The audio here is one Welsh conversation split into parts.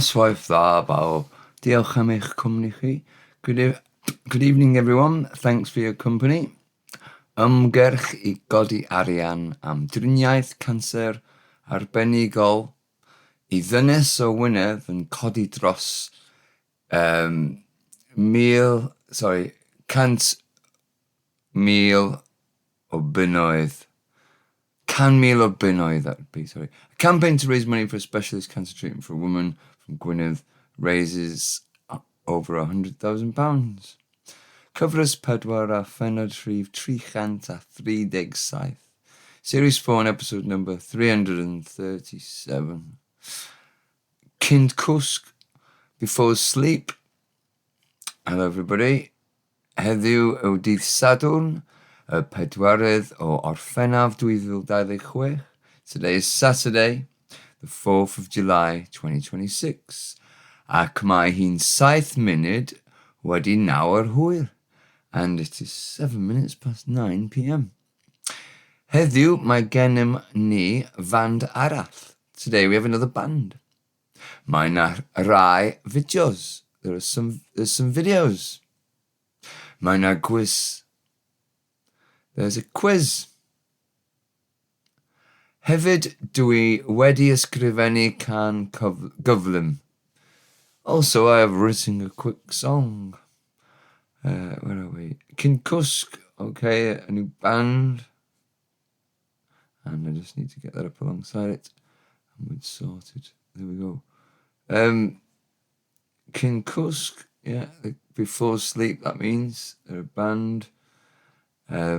Noswaith dda, bawb. Diolch am eich cwmni chi. Good evening, everyone. Thanks for your company. Ymgyrch I godi arian am driniaeth cancer arbenigol I ddynes o Wynedd yn codi dros 100,000 o bunnoedd. 100,000 o bunnoedd, that would be, sorry. A campaign to raise money for a specialist cancer treatment for a woman from Wynedd raises over £100,000. Cyfres pedwar a phennod rhif chant a saith. Series 4 and episode number 337. Cyn Cwsg, before sleep. Hello everybody. Heddiw yw dydd Sadwrn, y pedwaredd o Orffennaf 2026. Today is Saturday, the 4th of July 2026. Ac mae hi'n 7 munud wedi 9 hwyr. And it is 7 minutes past 9 p.m. Heddiw mae gennym ni band arall. Today we have another band. Mae na rai fideos. There's some videos. Mae na quiz. There's a quiz. Hefyd, dwi wedi ysgrifennu can gyflym. Also, I have written a quick song. Where are we? Cyn Cwsg, okay, a new band. And I just need to get that up alongside it. And we'd sorted. There we go. Cyn Cwsg, yeah, before sleep, that means. They're a band. I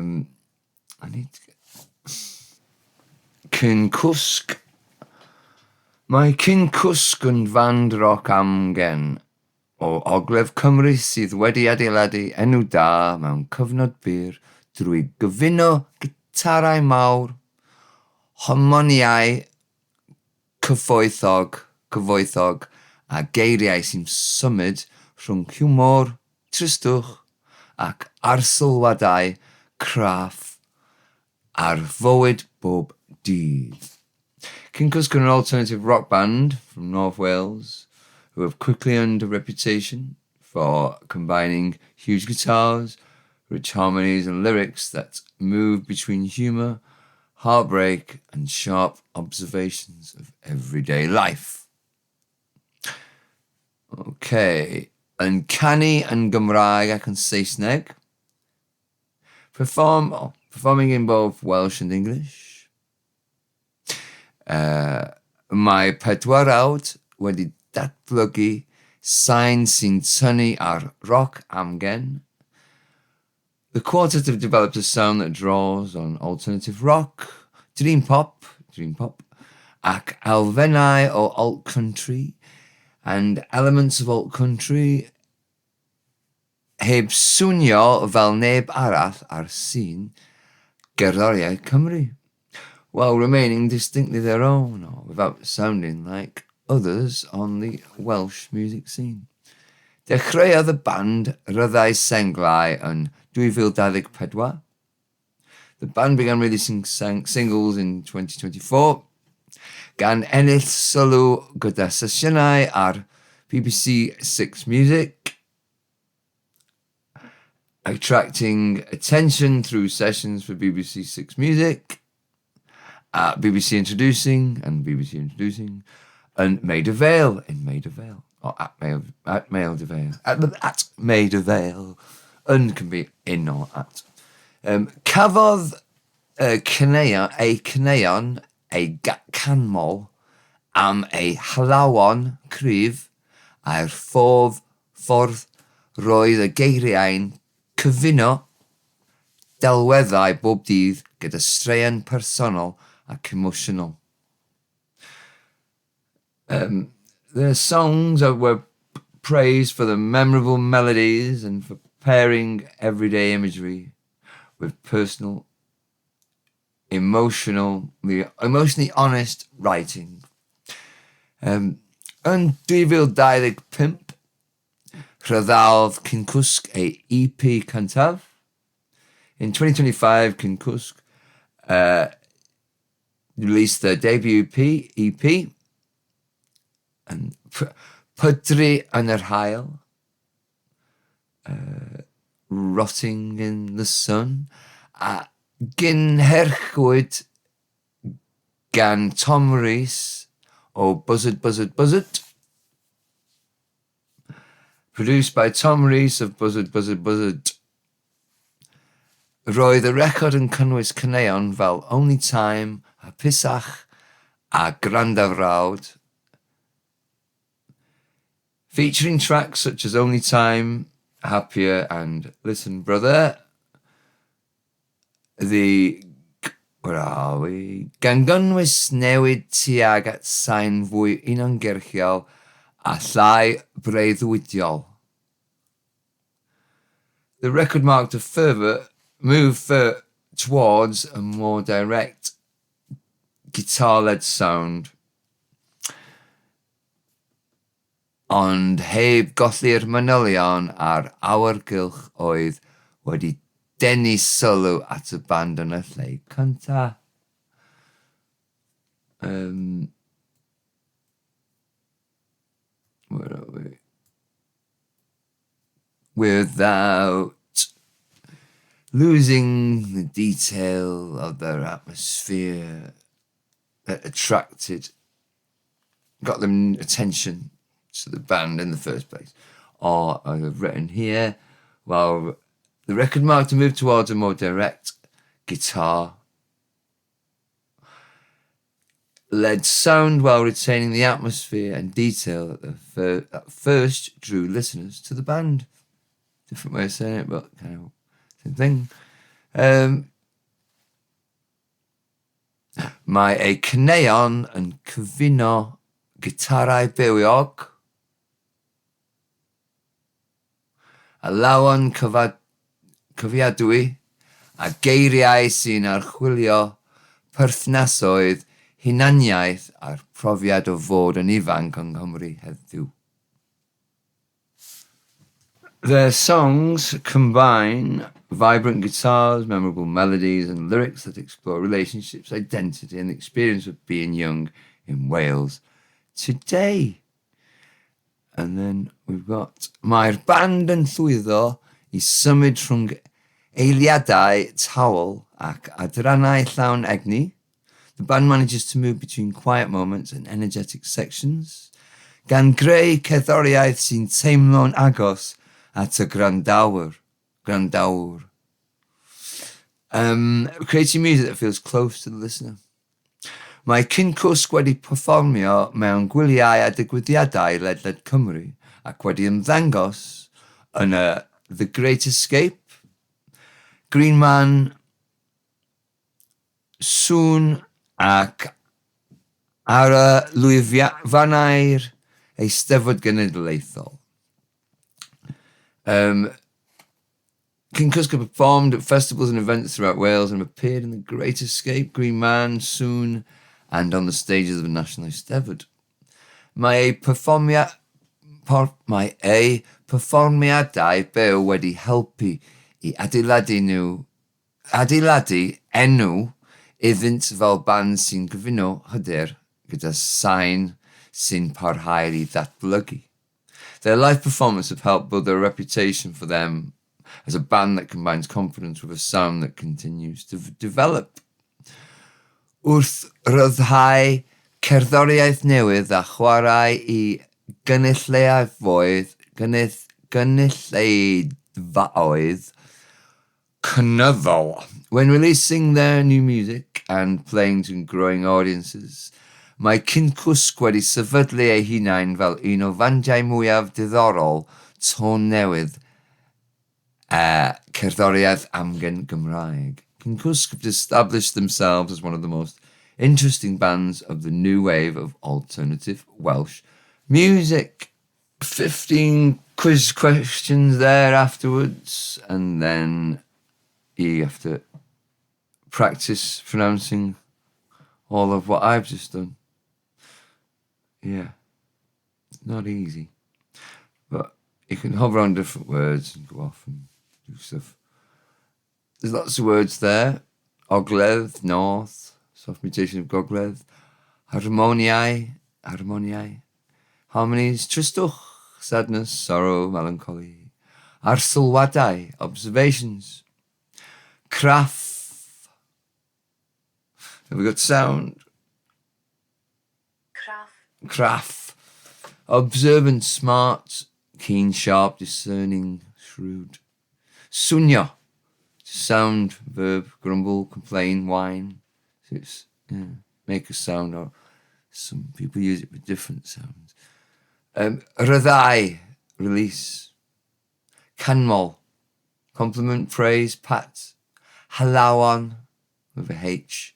need to get... Cyn Cwsg. Mae Cyn Cwsg yn band roc amgen o Ogledd Cymru sydd wedi adeiladu enw da mewn cyfnod byr drwy gyfuno gitarau mawr, homoniau cyfoethog a geiriau sy'n symud rhwng hiwmor, tristwch ac arsylwadau craff ar fywyd bob dydd. Cyn Cwsg are an alternative rock band from North Wales who have quickly earned a reputation for combining huge guitars, rich harmonies and lyrics that move between humour, heartbreak and sharp observations of everyday life. Okay, yn canu yn Gymraeg ac yn Saesneg, performing in both Welsh and English. Mae pedwarawd wedi datblygu sain sy'n tynnu ar roc amgen. The quartet have developed a sound that draws on alternative rock, dream pop, ac elfennau o alt country, and elements of alt country heb swnio fel neb arall ar sîn gerddoriaeth Cymru, while remaining distinctly their own, or without sounding like others on the Welsh music scene. Dechreuodd y band ryddau senglau yn 2024. The band began releasing singles in 2024, gan ennill sylw gyda sesiynau ar BBC 6 Music, attracting attention through sessions for BBC 6 Music, BBC Introducing, and Maid of Vale, or at Maid of Vale, and can be in or at. Cafodd caneuon ei canmol am ei halawon cryf a'r ffordd roedd y geiriau'n cyfuno delweddau bob dydd gyda straeon personol ac emotional. Their songs were praised for the memorable melodies and for pairing everyday imagery with personal, emotionally honest writing. Yn 2025, rhyddhaodd Cyn Cwsg ei EP cyntaf. In 2025, Cyn Cwsg released their debut EP and Pydru yn yr haul, rotting in the sun, a gynherchwyd gan Tom Rees o Buzzard, Buzzard, Buzzard. Produced by Tom Rees of Buzzard, Buzzard, Buzzard. Roedd y record yn cynnwys caneuon fel Only Time, Hapusach a Grandafrawd, featuring tracks such as Only Time, Happier and Listen Brother. Where are we? Gan gynnwys newid tuag at sain fwy uniongyrchiol a llai breuddwydiol. The record marked a further move towards a more direct guitar-led sound, ond heb golli'r manylion a'r awyrgylch oedd wedi denu sylw at y band yn y lle cynta. Where are we? Without losing the detail of their atmosphere that got them attention to the band in the first place. Or I have written here, while the record marked a move towards a more direct guitar-led sound while retaining the atmosphere and detail that first drew listeners to the band. Different way of saying it, but kind of same thing. Mae ei caneuon yn cyfuno gitarau bywiog, a lawon cyfiadwy a geiriau sy'n archwilio perthnasoedd, hunaniaeth a'r profiad o fod yn ifanc yng Nghymru heddiw. Their songs combine vibrant guitars, memorable melodies and lyrics that explore relationships, identity and the experience of being young in Wales today. And then we've got Mae'r band yn llwyddo I symud rhwng eiliadau tawel ac adrannau llawn egni. The band manages to move between quiet moments and energetic sections, gan greu cerddoriaeth sy'n teimlo'n agos at y grandawr. Creating music that feels close to the listener. Mae Cyn Cwsg wedi perfformio mewn gwyliau a digwyddiadau ledled Cymru ac wedi ymddangos yn The Great Escape, Green Man, Sŵn ac ar y lwyfannau'r Eisteddfod Genedlaethol. Cyn Cwsg performed at festivals and events throughout Wales and appeared in The Great Escape, Green Man, Sŵn, and on the stages of the National Eisteddfod. Mae ei perfformiadau byw wedi helpu I adeiladu enw iddynt fel band sy'n gyfuno hyder gyda sain sy'n parhau I ddatblygu. Their live performance have helped build their reputation for them as a band that combines confidence with a sound that continues to develop. Wrth ryddhau cerddoriaeth newydd a chwarae I gynulleidfaoedd cynyddol. When releasing their new music and playing to growing audiences, mae Cyn Cwsg wedi sefydlu ei hunain fel un o fandiau mwyaf diddorol tôn newydd cerddoriaeth amgen Gymraeg. Cyn Cwsg have established themselves as one of the most interesting bands of the new wave of alternative Welsh music. 15 quiz questions there afterwards, and then you have to practice pronouncing all of what I've just done. Yeah, it's not easy, but you can hover on different words and go off and do stuff. There's lots of words there. Ogledd, north, soft mutation of gogledd. Harmoniau. Harmonies, tristwch, sadness, sorrow, melancholy. Ar sylwadau, observations. Craff. Have we got sound? Craff. Observant, smart, keen, sharp, discerning, shrewd. Swnio. Sound, verb, grumble, complain, whine. So it's, make a sound, or some people use it with different sounds. Ryddhau, release. Canmol, compliment, praise, pat. Halawon, with a H.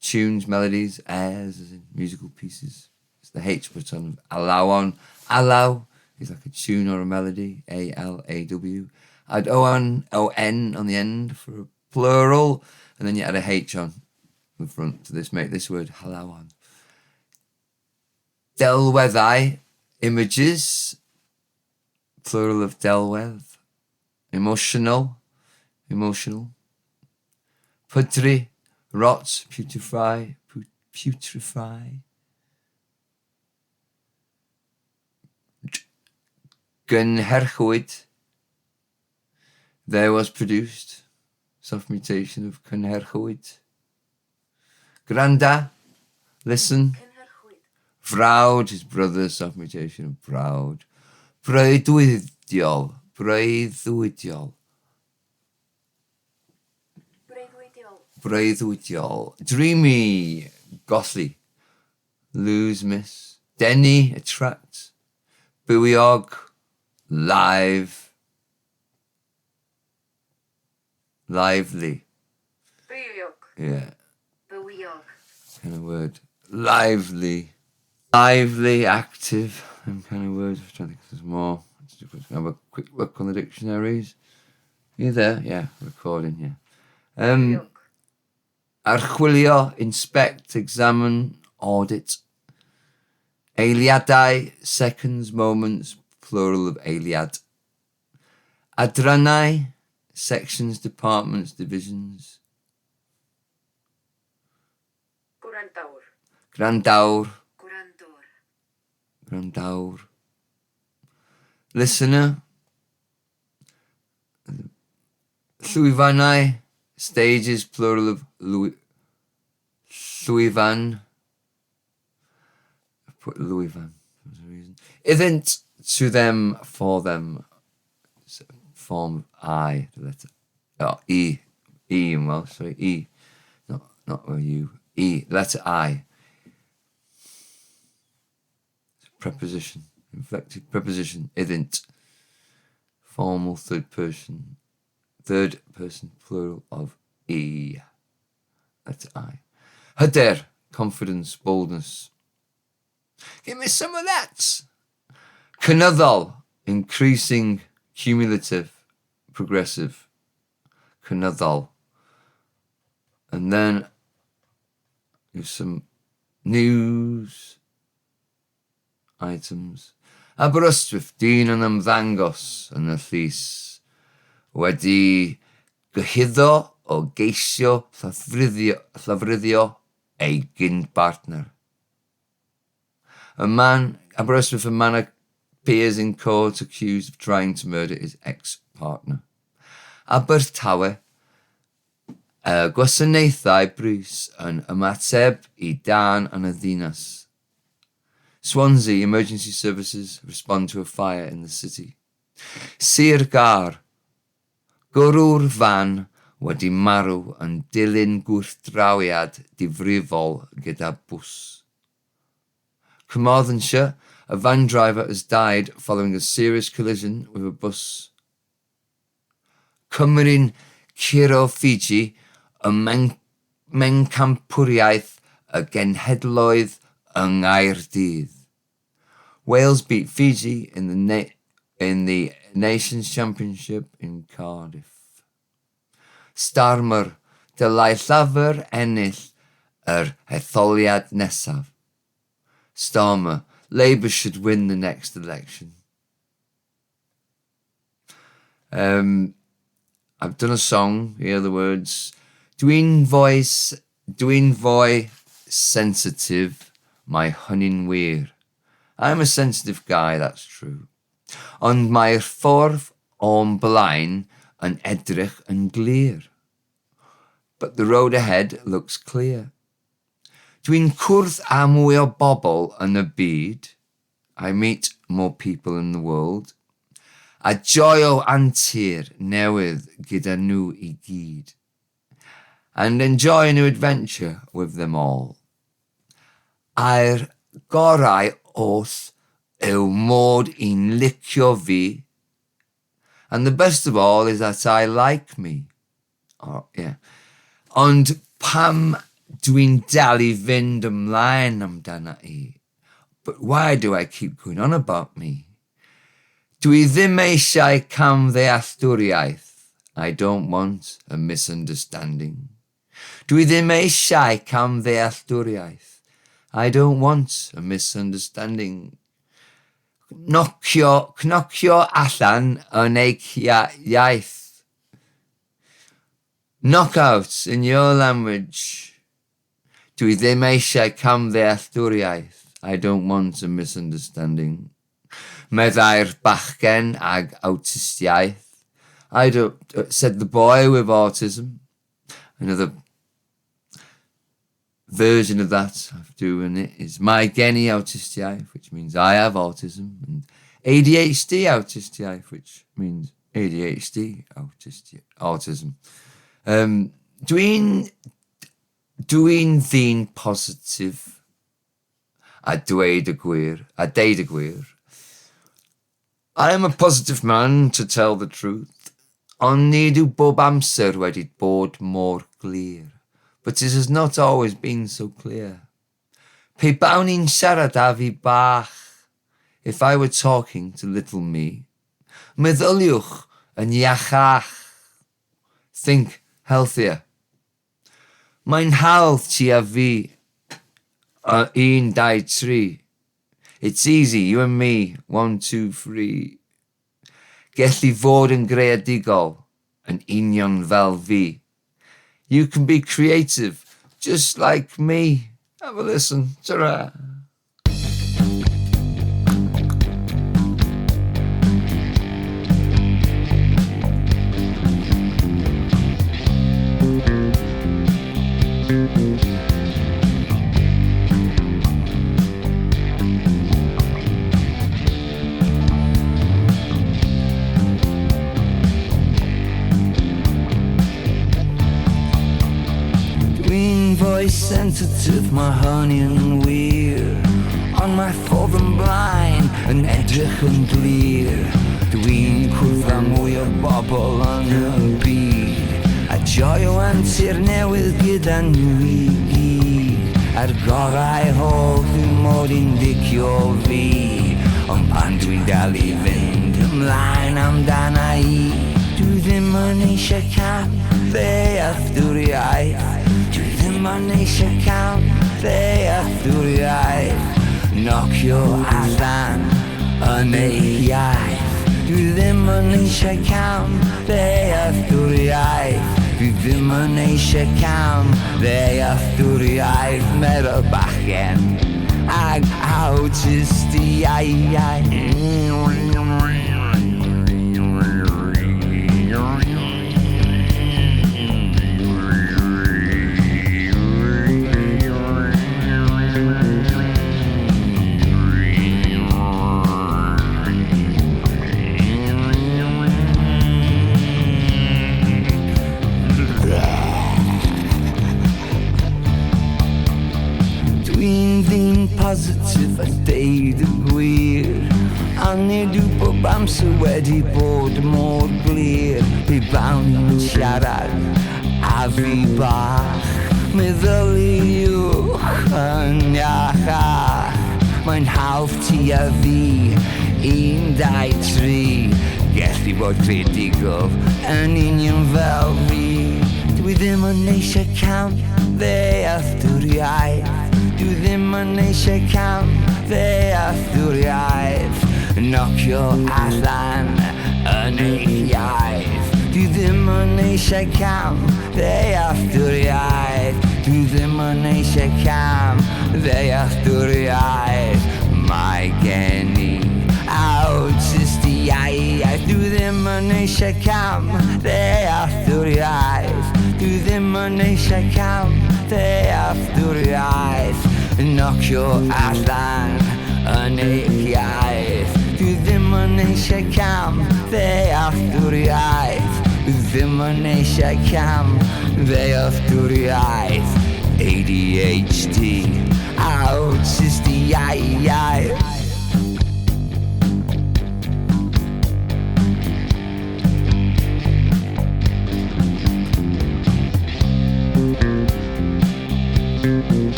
Tunes, melodies, airs, as in musical pieces. It's the H put on alawon. Alaw is like a tune or a melody. A-L-A-W. Add O-N on the end for a plural, and then you add a H on the front to this, make this word halawon. Delweddau, images, plural of delwedd. Emotional. Pudri, rot, putrefy. Gynhyrchwyd, there was produced. Soft mutation of gynhyrchwyd. Granda, listen. Vrawd, his brother, soft mutation of browd. Breuddwydiol. Dreamy, gothly. Lose, miss. Denny, attract. Buiog, live. Lively. Yeah. Kind of word. Lively. Lively, active. Kind of words. I'm trying to think if there's more. Let's have a quick look on the dictionaries. Are you there? Yeah, recording, yeah. Archwilio, inspect, examine, audit. Eiliadau, seconds, moments, plural of eiliad. Adrannau, sections, departments, divisions. Grandawr. Listener. Llwyfannau, stages, plural of llwyfan. I put llwyfan for some reason. Iddynt, to them, for them. Form of I, the letter. Oh, E in Welsh, sorry, E. Not where you. E, letter I. Preposition, inflected preposition, iddynt. Formal third person plural of E. Letter I. Hyder, confidence, boldness. Give me some of that. Cynyddol, increasing, cumulative, progressive. Cynyddol. And then there's some news items. Aberystwyth, dyn yn ymddangos yn y llys. Wedi gyhuddo o geisio llafryddio ei gyn-partner. Aberystwyth, a man appears in court accused of trying to murder his ex-partner. Abertawe, gwasanaethau brys yn ymateb I dan yn y ddinas. Swansea, emergency services respond to a fire in the city. Sir Gar, gyrwr fan wedi marw yn dilyn gwrthdrawiad difrifol gyda bws. Carmarthenshire, a van driver has died following a serious collision with a bus. Cymru'n curo Fiji, y mencampwriaeth y genhedloedd yng Nghaerdydd. Wales beat Fiji in the Nations Championship in Cardiff. Starmer, dylai llafur ennill hetholiad nesaf. Starmer, Labour should win the next election. I've done a song, here are the words. Dwi'n voi sensitive, my honey'n wir. I'm a sensitive guy, that's true. Ond mae'r ffordd o'n blaen yn edrych yn glir. But the road ahead looks clear. Dwi'n cwrdd â mwy o bobl yn y byd. I meet more people in the world. A joio antur newydd gyda nhw I gyd. And enjoy a new adventure with them all. A'r gorau wrth yw mod i'n licio fi. And the best of all is that I like me. Oh, yeah. Ond pam dwi'n dal I fynd ymlaen amdana I? But why do I keep going on about me? Dwi ddim eisiau camddealltwriaeth. I don't want a misunderstanding. Dwi ddim eisiau camddealltwriaeth. I don't want a misunderstanding. Cnocio allan yn eich iaith. Knockout in your language. Dwi ddim eisiau camddealltwriaeth. I don't want a misunderstanding. Meddai'r bachgen ag awtistiaeth. Said the boy with autism. Another version of that of doing it is my geni awtistiaeth, which means I have autism, and ADHD awtistiaeth, which means ADHD autism. Dwi'n ddyn positif a deud y gwir. I am a positive man, to tell the truth, ond nid yw bob amser wedi bod mor glir. But it has not always been so clear. Pe bawn i'n siarad â fi bach, if I were talking to little me. Meddyliwch yn iachach. Think healthier. Mae'n hawdd ti a fi. 1, 2, 3. It's easy, you and me. 1, 2, 3. Gellu fod yn greadigol, yn union fel fi. You can be creative, just like me. Have a listen. Ta-ra. Sensitive, my honey yn wir. On my ffordd yn blaen, yn edrych yn glir. Dwi'n cwrdd â mwy o bobl yn y byd. A joio antur newydd gyda nhw I gyd. A'r gorau holl dwi'n mod i'n licio fi. Ond pan dwi'n dal I fynd ymlaen amdana I. Dwi ddim yn eisiau camddealltwriaeth. Mae'n eisiau camddealltwriaeth. Nocio allan yn eich iaith. Dwi ddim yn eisiau camddealltwriaeth. Dwi ddim yn eisiau camddealltwriaeth. Meddwl bachgen ag awtistiaeth. Positif a deud y gwir. A nid yw bob amser wedi bod mor glir. Pe bawn i'n siarad a fi bach. Meddyliwch yn iachach. Mae'n hawdd ti a fi. 1, 2, 3. Gellu bod creadigol yn union fel fi. Dwi ddim yn eisiau camddealltwriaeth. Dwi ddim yn eisiau camddealltwriaeth. Nocio allan yn eich iaith. Dwi ddim yn eisiau camddealltwriaeth. Dwi ddim yn eisiau camddealltwriaeth. mae gen i awtistiaeth. Dwi ddim yn eisiau cam ddealltwriaeth. Dwi ddim yn eisiau cam ddealltwriaeth. Nocio allan yn eich iaith. Dwi ddim yn eisiau cam ddealltwriaeth. Dwi ddim yn eisiau cam ddealltwriaeth. ADHD, awtistiaeth.